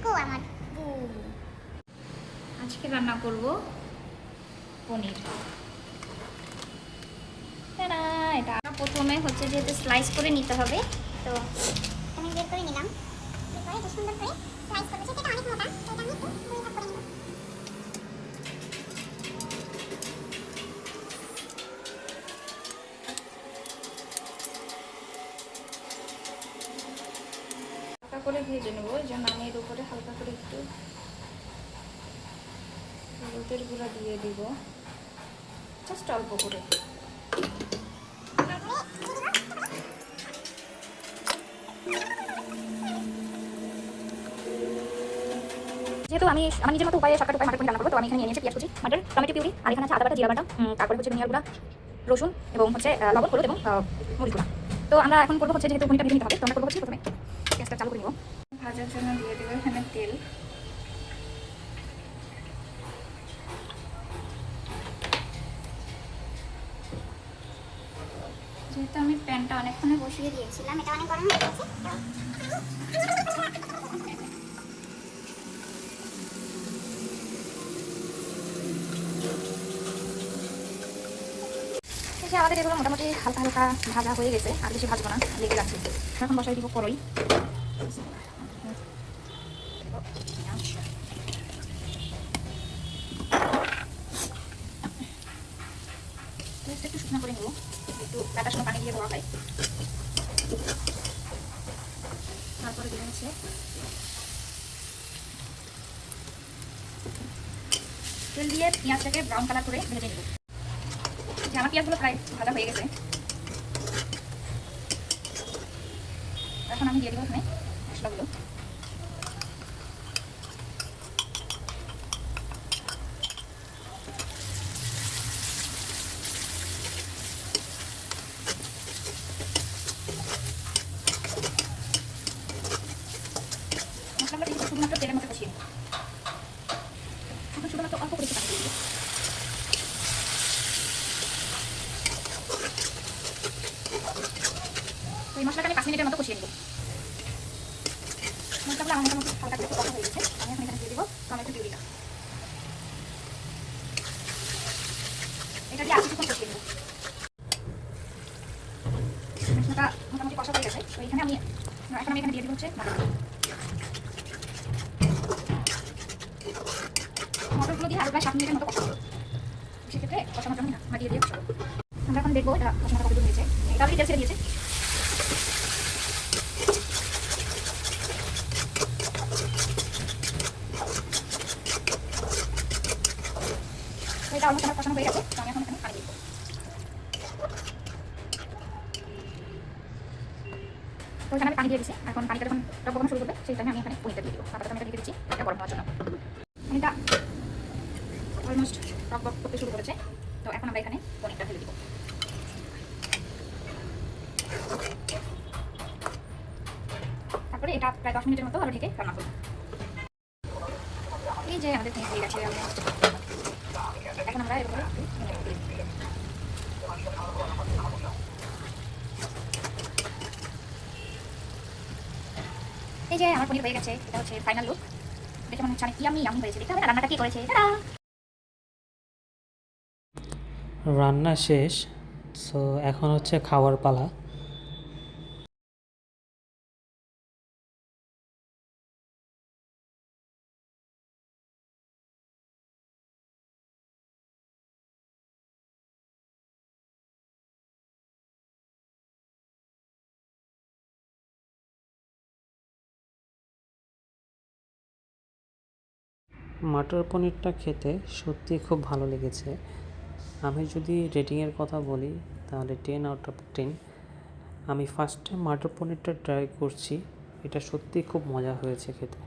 দেখো আমার আজকে রান্না করব পনির। এটা প্রথমে হচ্ছে যেহেতু স্লাইস করে নিতে হবে, তো আমি বের করে নিলাম। এরপরে খুব সুন্দর করে স্লাইস করব। সেটা অনেক মোটা, তো এটা আমি একটু দুই ভাগ করে নেব। হালকা করে ভেজে নেব, যেন আমি এর উপরে হালকা করে একটু হলুদের গুঁড়া দিয়ে দিব, জাস্ট অল্প করে। যেহেতু আমি নিজের মতো উপায়ে শর্টকাট উপায়ে মাটন পনির রান্না করবো, তো আমি এখানে নিয়ে নিয়েছি পেঁয়াজ কুচি, মাটন, টমেটো পিউরি, আর এখানে আছে আদা বাটা, জিরা বাটা, তারপরে হচ্ছে ধনিয়া গুঁড়া, রসুন এবং হচ্ছে লবণ, হলুদ এবং মরিচ গুঁড়া। তো আমরা এখন করবো হচ্ছে যেহেতু পনিরটা ভেজে নিতে হবে, তো আমরা করবো হচ্ছে প্রথমে গ্যাসটা চালু করে নিব। ভাজার জন্য দিয়ে দেবো এখানে তেল। যেহেতু আমি প্যানটা অনেকক্ষণে বসিয়ে দিয়েছিলাম, এটা অনেক গরম হয়ে গেছে। আমাদের এগুলো মোটামুটি হালকা হালকা ভাজা হয়ে গেছে, আর বেশি ভাজবো না, লেগে যাচ্ছে। এখন বসাই দিব কড়াই। একটু শুকনো করে নেবো, একটু কাটার সময় পানি দিয়ে ধোয়া হয়। তারপরে দিয়ে হচ্ছে তেল দিয়ে পেঁয়াজটাকে ব্রাউন কালার করে ভেজে নেব। যে আমার পেঁয়াজগুলো প্রায় ভাজা হয়ে গেছে, এখন আমি দিয়ে দেবো এখানে মশলাগুলো। মশলাগুলো কিন্তু শুধুমাত্র তেলের মধ্যে কষিয়ে নেব। এখন শুধুমাত্র অল্প করে পানি দিয়ে দেবো। তো এই মশলাটা আমি 5 মিনিটের মতো কষিয়ে নেব। মশলাগুলো আমার মোটামুটি হালকা করে কষা হয়ে গেছে, আমি এখন এখানে দিয়ে দেবো টমেটো পিউরিটা। এটা দিয়ে আর কিছুক্ষণ কষিয়ে নেব। মশলাটা মোটামুটি কষা হয়ে গেছে, তো এখানে আমি এখানে দিয়ে দেবো হচ্ছে মটরগুলো দিয়ে আরো প্রায় 7 মিনিটের মতো কষাবো। সেক্ষেত্রে কষানোর জন্য মাটিয়ে দিয়ে কষাবো। আমরা এখন দেখবো এটা কষানোটা কতদূর হয়েছে। এটা অলরেডি তেল ছেড়ে দিয়েছে। এটা অলমোস্ট আমার কষানো হয়ে গেছে, তো আমি এখন এখানে পানি দিব। তো এখানে আমি পানি দিয়ে দিচ্ছি। এখন পানিটা যখন টকবগানো শুরু করবে, সেই টাইমে আমি এখানে পনিরটা দিয়ে দিব। তারপরে আমি এটা দিয়ে দিচ্ছি এটা গরম হওয়ার জন্য। পানিটা অলমোস্ট টকবক করতে শুরু করেছে, তো এখন আমরা এখানে পনিরটা ঢেলে দিব। তারপরে এটা প্রায় 10 মিনিটের মতো আরো ঢেকে রান্না করব। এই যে আমাদের পনির হয়ে গেছে অলমোস্ট। এখন আমরা এর উপরে এই যে আমার পনির হয়ে গেছে, এটা হচ্ছে ফাইনাল লুক। দেখে মনে হচ্ছে অনেক ইয়ামি ইয়ামি হয়েছে। দেখতে হবে না রান্নাটা কি করেছে। রান্না শেষ, সো এখন হচ্ছে খাওয়ার পালা। মটর পনিরটা খেতে সত্যি খুব ভালো লেগেছে। আমি যদি রেটিংয়ের কথা বলি তাহলে 10/10। আমি ফার্স্ট টাইম মটর পনিরটা ট্রাই করছি, এটা সত্যি খুব মজা হয়েছে খেতে।